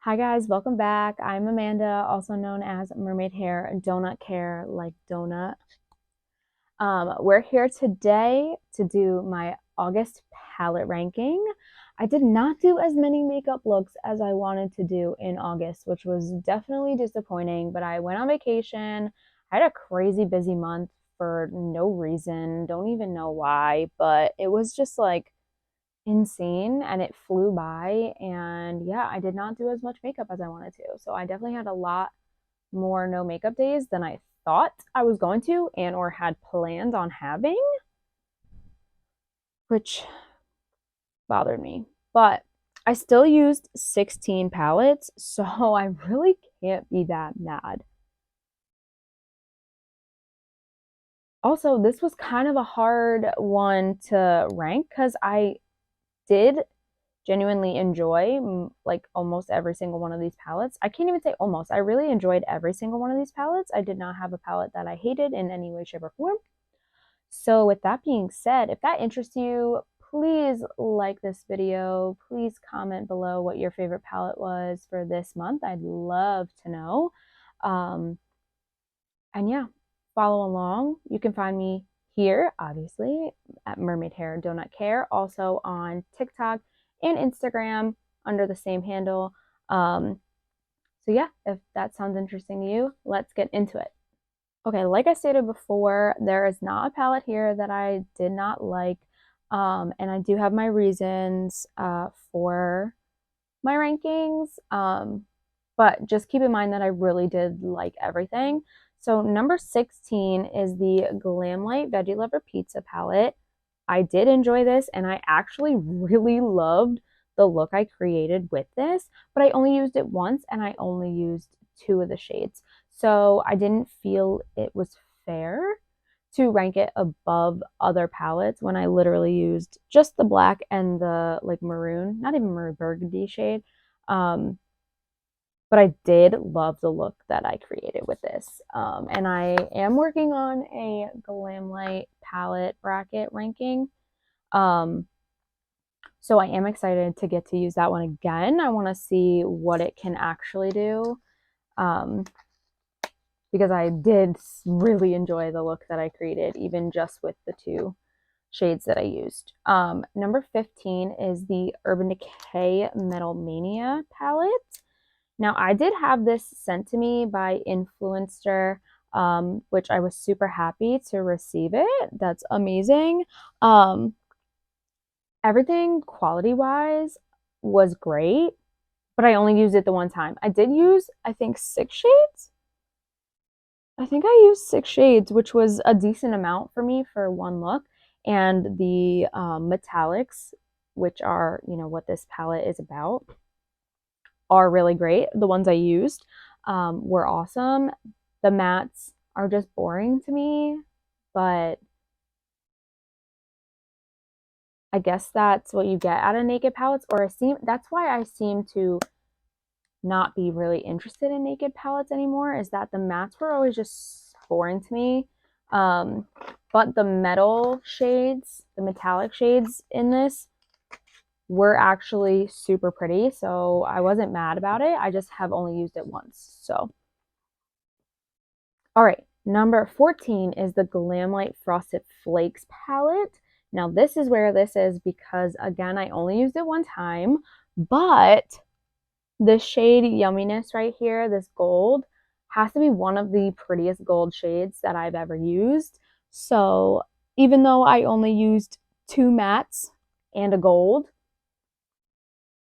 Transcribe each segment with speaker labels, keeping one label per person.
Speaker 1: Hi guys, welcome back. I'm Amanda, also known as Mermaid Hair, Donut Care like donut. We're here today to do my August palette ranking. I did not do as many makeup looks as I wanted to do in August, which was definitely disappointing, but I went on vacation. I had a crazy busy month for no reason. Don't even know why, but it was just like insane and it flew by. And yeah, I did not do as much makeup as I wanted to. So I definitely had a lot more no makeup days than I thought I was going to and or had planned on having, which bothered me. But I still used 16 palettes, so I really can't be that mad. Also, this was kind of a hard one to rank because I did genuinely enjoy like almost every single one of these palettes. I can't even say almost. I really enjoyed every single one of these palettes. I did not have a palette that I hated in any way, shape, or form. So with that being said, if that interests you, please like this video. Please comment below what your favorite palette was for this month. I'd love to know. And yeah, follow along. You can find me here, obviously, at Mermaid Hair Donut Care, also on TikTok and Instagram under the same handle. So yeah, if that sounds interesting to you, let's get into it. Okay, like I stated before, there is not a palette here that I did not like, and I do have my reasons for my rankings, but just keep in mind that I really did like everything. So number 16 is the Glamlite Veggie Lover Pizza palette. I did enjoy this, and I actually really loved the look I created with this, but I only used it once, and I only used two of the shades. So I didn't feel it was fair to rank it above other palettes when I literally used just the black and the like maroon, not even maroon, burgundy shade. Um, but I did love the look that I created with this. And I am working on a Glamlite palette bracket ranking. Um, so I am excited to get to use that one again. I want to see what it can actually do. Because I did really enjoy the look that I created, even just with the two shades that I used. Number 15 is the Urban Decay Metal Mania palette. Now, I did have this sent to me by Influencer, which I was super happy to receive it. That's amazing. Everything quality-wise was great, but I only used it the one time. I did use, I think, 6 shades. I think I used 6 shades, which was a decent amount for me for one look. And the metallics, which are, you know, what this palette is about, are really great. The ones I used were awesome. The mattes are just boring to me, but I guess that's what you get out of naked palettes, or that's why I seem to not be really interested in naked palettes anymore, is that the mattes were always just boring to me. But the metal shades, the metallic shades in this were actually super pretty, so I wasn't mad about it. I just have only used it once. So all right, number 14 is the Glamlite Frosted Flakes palette. Now this is where this is because, again, I only used it one time, but the shade Yumminess right here, this gold, has to be one of the prettiest gold shades that I've ever used. So even though I only used 2 mattes and a gold,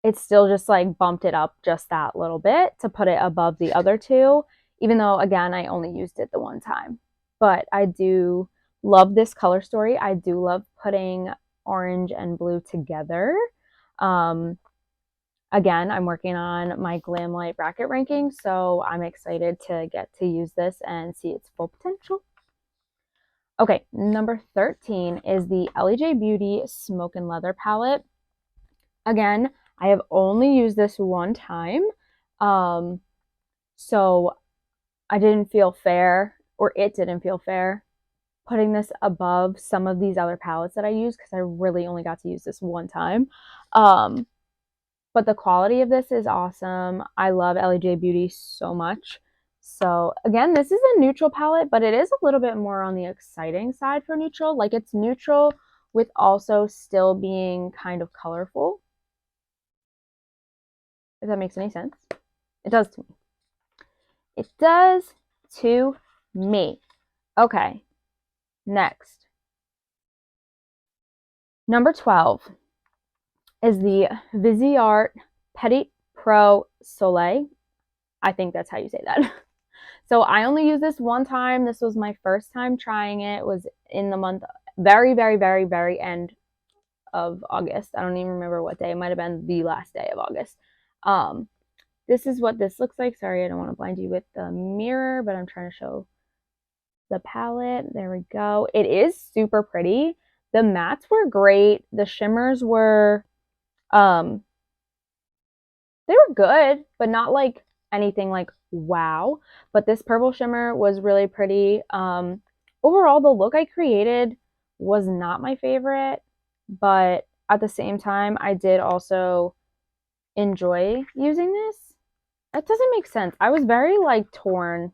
Speaker 1: it still just like bumped it up just that little bit to put it above the other two, even though, again, I only used it the one time. But I do love this color story. I do love putting orange and blue together. Again, I'm working on my Glamlite bracket ranking, so I'm excited to get to use this and see its full potential. Okay, number 13 is the Elli Beauty Smoke and Leather palette. Again, I have only used this one time, so I didn't feel fair, or it didn't feel fair, putting this above some of these other palettes that I use because I really only got to use this one time. but the quality of this is awesome. I love Elli Beauty so much. So again, this is a neutral palette, but it is a little bit more on the exciting side for neutral. Like, it's neutral with also still being kind of colorful. If that makes any sense. It does to me. It does to me. Okay, next. Number 12 is the Viseart Petit Pro Soleil. I think that's how you say that. So I only used this one time. This was my first time trying it. It was in the month, very, very, very, very end of August. I don't even remember what day. It might have been the last day of August. This is what this looks like. Sorry, I don't want to blind you with the mirror, but I'm trying to show the palette. There we go. It is super pretty. The mattes were great. The shimmers were, they were good, but not like anything like wow. But this purple shimmer was really pretty. Overall, the look I created was not my favorite, but at the same time, I did also enjoy using this. That doesn't make sense. I was very like torn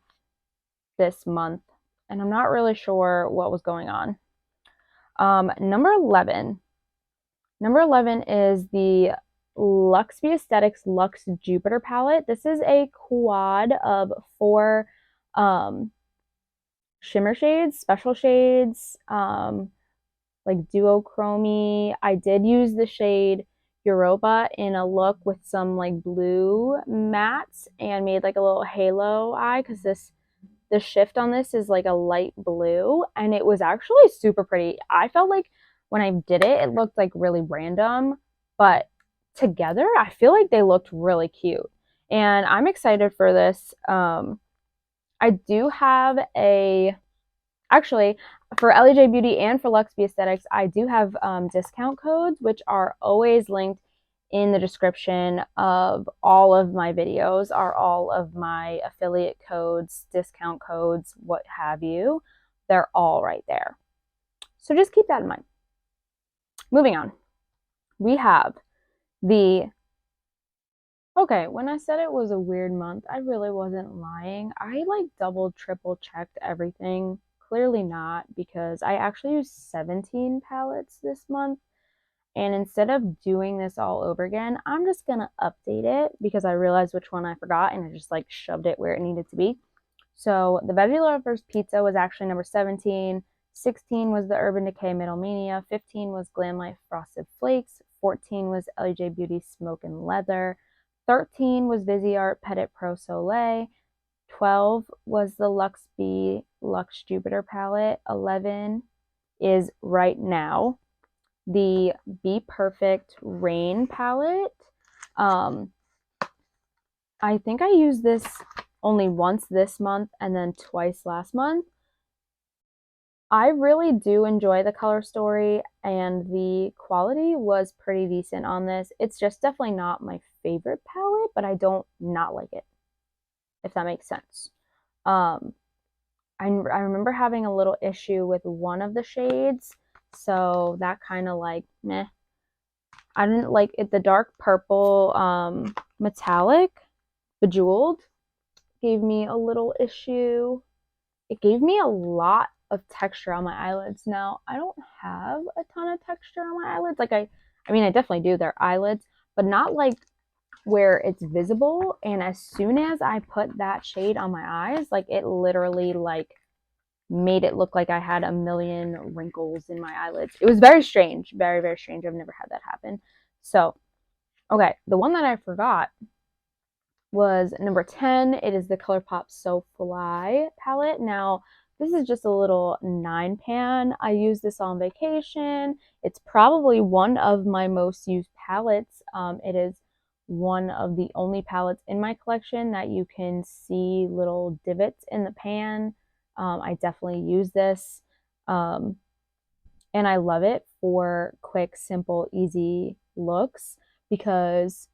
Speaker 1: this month, and I'm not really sure what was going on. Number 11. Number 11 is the Lux B Aesthetix Lux Jupiter palette. This is a quad of 4 shimmer shades, special shades, like duochromy. I did use the shade Europa in a look with some like blue mattes and made like a little halo eye, because the shift on this is like a light blue, and it was actually super pretty. I felt like when I did it, it looked like really random, but together I feel like they looked really cute, and I'm excited for this. I do have actually, for Elli Beauty and for Lux B Aesthetix, I do have discount codes, which are always linked in the description of all of my videos, are all of my affiliate codes, discount codes, what have you. They're all right there. So just keep that in mind. Moving on. We have the, okay, when I said it was a weird month, I really wasn't lying. I like double, triple checked everything. Clearly not, because I actually used 17 palettes this month. And instead of doing this all over again, I'm just going to update it because I realized which one I forgot and I just like shoved it where it needed to be. So the Veggie Lovers Pizza was actually number 17. 16 was the Urban Decay Middle Mania. 15 was Glamlite Frosted Flakes. 14 was Elli Beauty Smoke and Leather. 13 was Viseart Petit Pro Soleil. 12 was the Lux B Lux Jupiter palette. 11 is right now the BPerfect Rain palette. I think I used this only once this month and then twice last month. I really do enjoy the color story, and the quality was pretty decent on this. It's just definitely not my favorite palette, but I don't not like it, if that makes sense. I remember having a little issue with one of the shades, so that kind of like meh. I didn't like it. The dark purple metallic bejeweled gave me a little issue. It gave me a lot of texture on my eyelids. Now, I don't have a ton of texture on my eyelids. Like I mean, I definitely do. They're eyelids, but not like where it's visible. And as soon as I put that shade on my eyes, like it literally like made it look like I had a million wrinkles in my eyelids. It was very strange. Very, very strange. I've never had that happen. So, okay, the one that I forgot was number 10. It is the Colourpop So Fly palette. Now, this is just a little 9-pan. I use this on vacation. It's probably one of my most used palettes. It is one of the only palettes in my collection that you can see little divots in the pan. I definitely use this. And I love it for quick, simple, easy looks because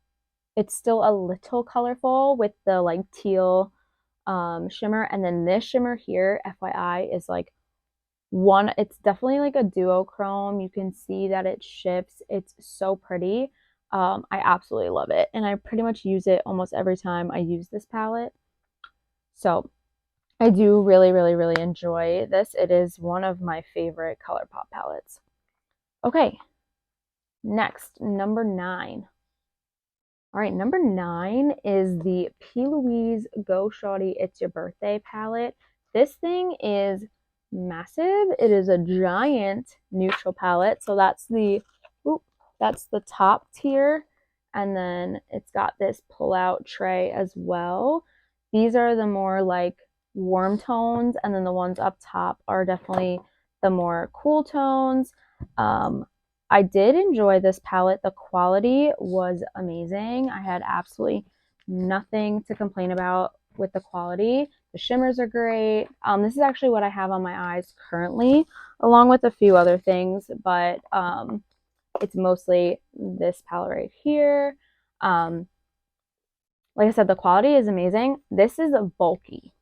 Speaker 1: it's still a little colorful with the like teal shimmer. And then this shimmer here, FYI, is like it's definitely like a duochrome. You can see that it shifts. It's so pretty. I absolutely love it, and I pretty much use it almost every time I use this palette. So I do really, really, really enjoy this. It is one of my favorite Colourpop palettes. Okay, next, number 9. All right, number 9 is the P. Louise Go Shawty It's Your Birthday palette. This thing is massive. It is a giant neutral palette. So that's the top tier. And then it's got this pull-out tray as well. These are the more like warm tones, and then the ones up top are definitely the more cool tones. I did enjoy this palette. The quality was amazing. I had absolutely nothing to complain about with the quality. The shimmers are great. This is actually what I have on my eyes currently, along with a few other things, but it's mostly this palette right here. Like I said, the quality is amazing. This is bulky.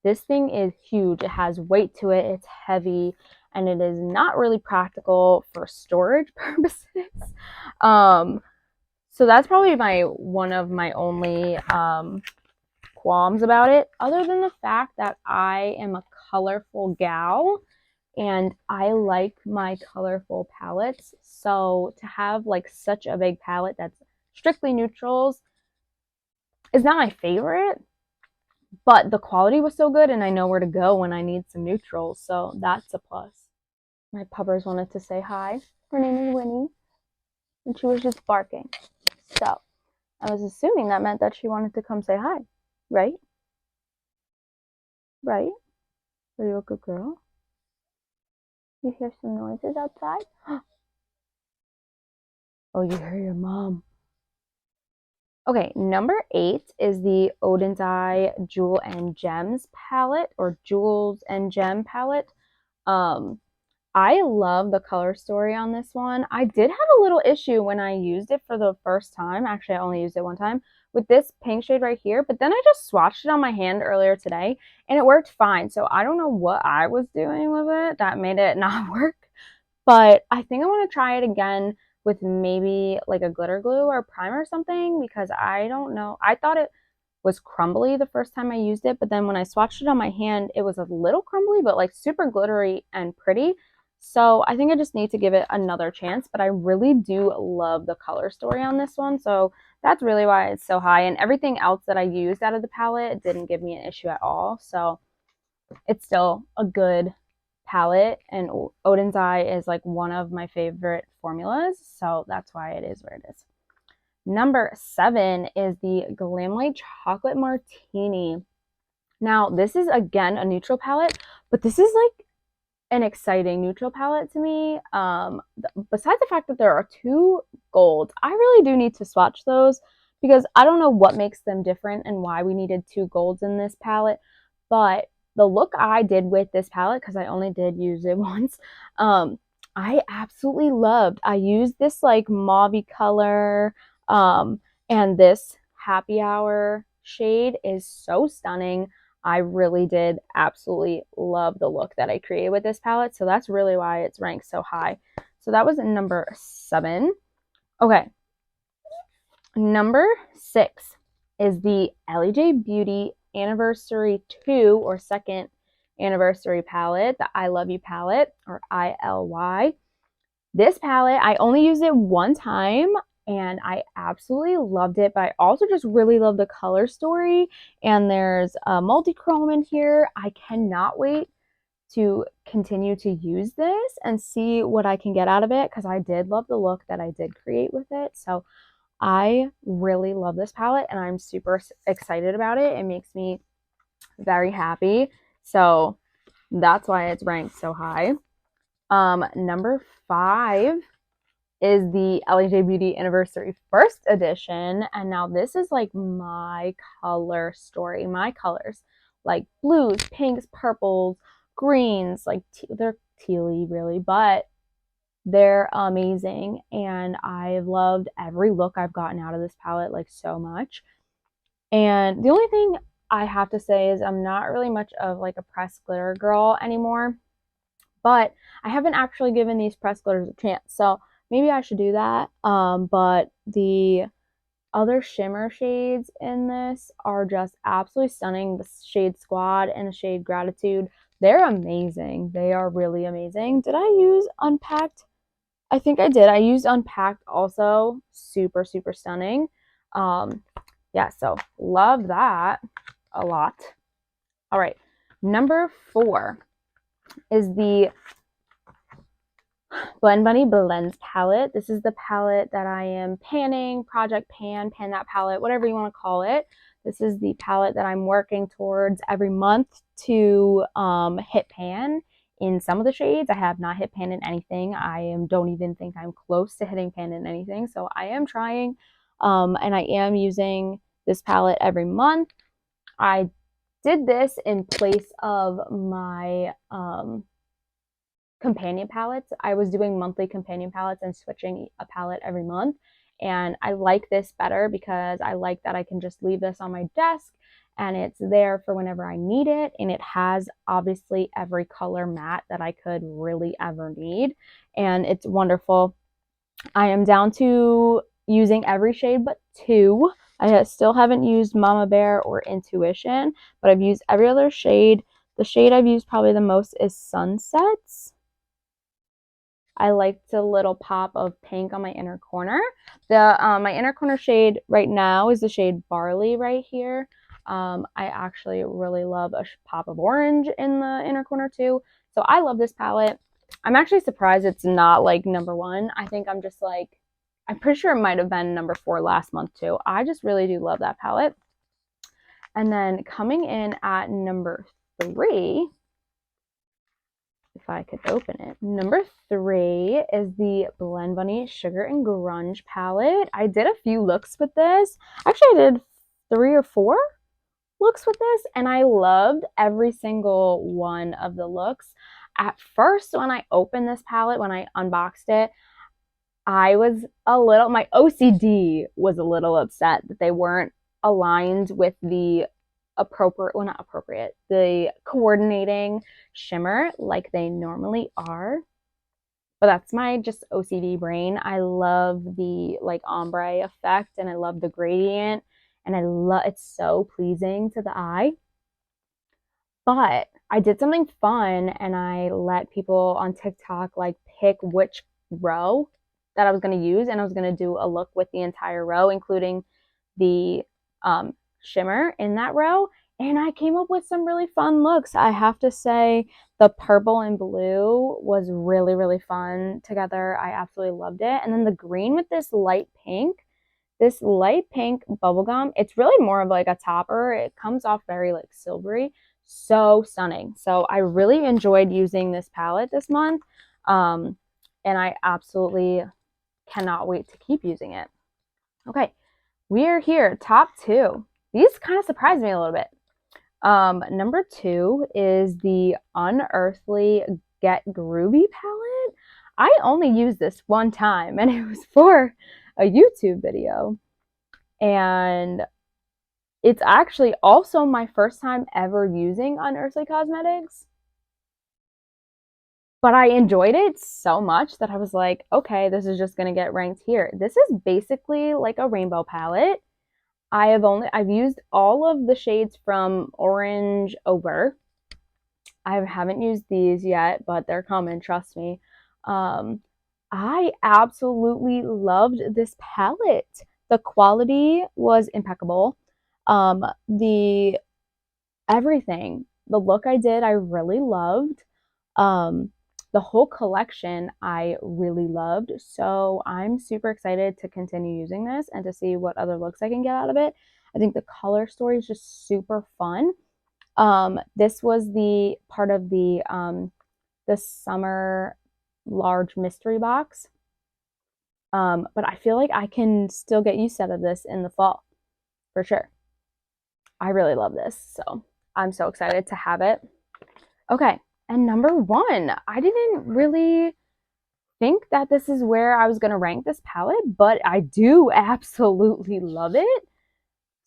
Speaker 1: This thing is huge. It has weight to it. It's heavy, and it is not really practical for storage purposes. So that's probably one of my only qualms about it, other than the fact that I am a colorful gal and I like my colorful palettes. So to have like such a big palette that's strictly neutrals is not my favorite, but the quality was so good and I know where to go when I need some neutrals, so that's a plus. My puppers wanted to say hi. Her name is Winnie, and she was just barking. So I was assuming that meant that she wanted to come say hi, right? Right? Are you a good girl? You hear some noises outside? Oh, you hear your mom. Okay, number 8 is the Oden's Eye Jewel and Gems palette, or Jewels and Gem palette. I love the color story on this one. I did have a little issue when I used it for the first time. Actually, I only used it one time with this pink shade right here, but then I just swatched it on my hand earlier today and it worked fine. So I don't know what I was doing with it that made it not work, but I think I want to try it again with maybe like a glitter glue or primer or something, because I don't know. I thought it was crumbly the first time I used it, but then when I swatched it on my hand, it was a little crumbly, but like super glittery and pretty. So I think I just need to give it another chance, but I really do love the color story on this one. So that's really why it's so high. And everything else that I used out of the palette didn't give me an issue at all. So it's still a good palette, and Oden's Eye is like one of my favorite formulas. So that's why it is where it is. Number 7 is the Glamlite Chocolate Martini. Now, this is again a neutral palette, but this is like an exciting neutral palette to me. Besides the fact that there are 2 golds, I really do need to swatch those because I don't know what makes them different and why we needed 2 golds in this palette. But the look I did with this palette, because I only did use it once, I absolutely loved. I used this like mauve color, and this happy hour shade is so stunning. I really did absolutely love the look that I created with this palette. So that's really why it's ranked so high. So that was number 7. Okay. Number 6 is the Elli Beauty Anniversary 2 or second anniversary palette, the I Love You palette, or ILY. This palette, I only used it one time and I absolutely loved it, but I also just really love the color story, and there's a multi-chrome in here. I cannot wait to continue to use this and see what I can get out of it, because I did love the look that I did create with it. So I really love this palette and I'm super excited about it. It makes me very happy. So that's why it's ranked so high. Number 5 is the Elli Beauty Anniversary First Edition. And now this is like my color story, my colors, like blues, pinks, purples, greens, like they're tealy really, but they're amazing. And I've loved every look I've gotten out of this palette like so much. And the only thing I have to say is I'm not really much of like a pressed glitter girl anymore, but I haven't actually given these pressed glitters a chance. So maybe I should do that. But the other shimmer shades in this are just absolutely stunning. The shade Squad and the shade Gratitude, they're amazing. They are really amazing. Did I use Unpacked? I think I did. I used Unpacked also. Super, super stunning. Yeah, so love that a lot. All right, number 4 is the Blend Bunny Blends palette. This is the palette that I am panning, Project Pan that palette, whatever you want to call it. This is the palette that I'm working towards every month to hit pan in some of the shades. I have not hit pan in anything. Don't even think I'm close to hitting pan in anything. So I am trying, and I am using this palette every month. I did this in place of my companion palettes. I was doing monthly companion palettes and switching a palette every month. And I like this better because I like that I can just leave this on my desk and it's there for whenever I need it. And it has obviously every color matte that I could really ever need. And it's wonderful. I am down to using every shade but 2. I still haven't used Mama Bear or Intuition, but I've used every other shade. The shade I've used probably the most is Sunsets. I liked the little pop of pink on my inner corner. My inner corner shade right now is the shade Barley right here. I actually really love a pop of orange in the inner corner too. So I love this palette. I'm actually surprised it's not like number 1. I think I'm just like, I'm pretty sure it might have been number 4 last month too. I just really do love that palette. And then coming in at number 3, if I could open it. Number 3 is the Blend Bunny Sugar and Grunge palette. I did a few looks with this. Actually, I did 3 or 4 looks with this, and I loved every single one of the looks. At first, when I opened this palette, when I unboxed it, my OCD was a little upset that they weren't aligned with the the coordinating shimmer like they normally are. But that's my just OCD brain. I love the like ombre effect and I love the gradient and it's so pleasing to the eye. But I did something fun and I let people on TikTok like pick which row that I was going to use, and I was going to do a look with the entire row, including the shimmer in that row. And I came up with some really fun looks. I have to say the purple and blue was really, really fun together. I absolutely loved it. And then the green with this light pink bubblegum, it's really more of like a topper. It comes off very like silvery. So stunning. So I really enjoyed using this palette this month. And I absolutely cannot wait to keep using it. Okay, we are here. Top 2. These kind of surprised me a little bit. Number 2 is the Unearthly Get Groovy palette. I only used this one time and it was for a YouTube video. And it's actually also my first time ever using Unearthly Cosmetics. But I enjoyed it so much that I was like, okay, this is just going to get ranked here. This is basically like a rainbow palette. I've used all of the shades from orange over. I haven't used these yet, but they're coming, trust me. I absolutely loved this palette. The quality was impeccable. Everything, the look I did, I really loved. The whole collection I really loved. So I'm super excited to continue using this and to see what other looks I can get out of it. I think the color story is just super fun. This was the part of the summer large mystery box. But I feel like I can still get use out of this in the fall for sure. I really love this. So I'm so excited to have it. Okay. And number 1, I didn't really think that this is where I was going to rank this palette, but I do absolutely love it.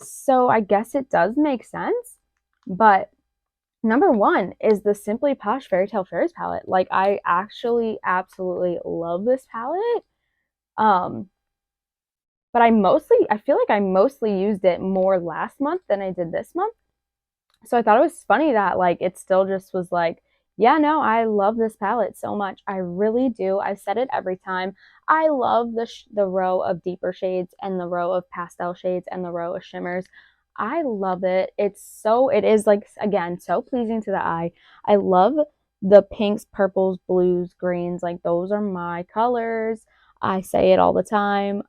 Speaker 1: So I guess it does make sense. But number 1 is the Simply Posh Fairytale Fairies palette. Like, I actually absolutely love this palette. But I feel like I mostly used it more last month than I did this month. So I thought it was funny that like it still just was like, yeah, no, I love this palette so much. I really do. I've said it every time. I love the row of deeper shades and the row of pastel shades and the row of shimmers. I love it. It is like, again, so pleasing to the eye. I love the pinks, purples, blues, greens. Like those are my colors. I say it all the time.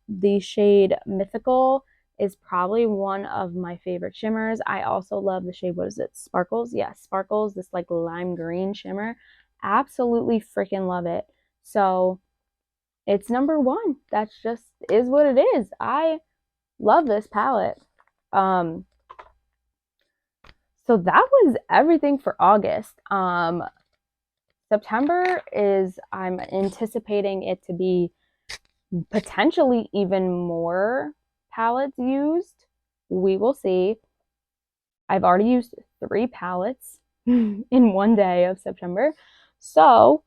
Speaker 1: The shade Mythical is probably one of my favorite shimmers. I also love the shade, what is it? Sparkles? Yes, Sparkles, this like lime green shimmer. Absolutely freaking love it. So it's number one. That's just is what it is. I love this palette. Um, so that was everything for August. September is, I'm anticipating it to be potentially even more palettes used. We will see. I've already used 3 palettes in one day of September. So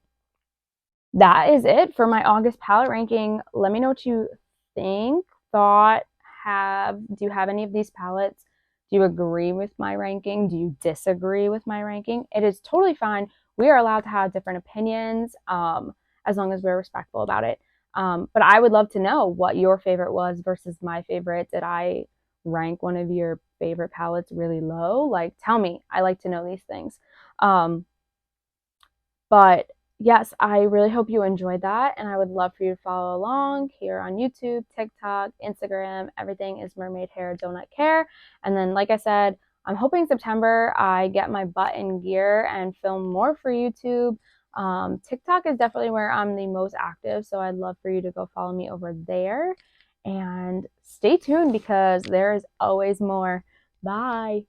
Speaker 1: that is it for my August palette ranking. Let me know what you think, thought, do you have any of these palettes? Do you agree with my ranking? Do you disagree with my ranking? It is totally fine. We are allowed to have different opinions as long as we're respectful about it. But I would love to know what your favorite was versus my favorite. Did I rank one of your favorite palettes really low? Like, tell me. I like to know these things. But yes, I really hope you enjoyed that, and I would love for you to follow along here on YouTube, TikTok, Instagram. Everything is Mermaid Hair, Do Not Care. And then, like I said, I'm hoping September I get my butt in gear and film more for YouTube. TikTok is definitely where I'm the most active, so I'd love for you to go follow me over there. And stay tuned because there is always more. Bye.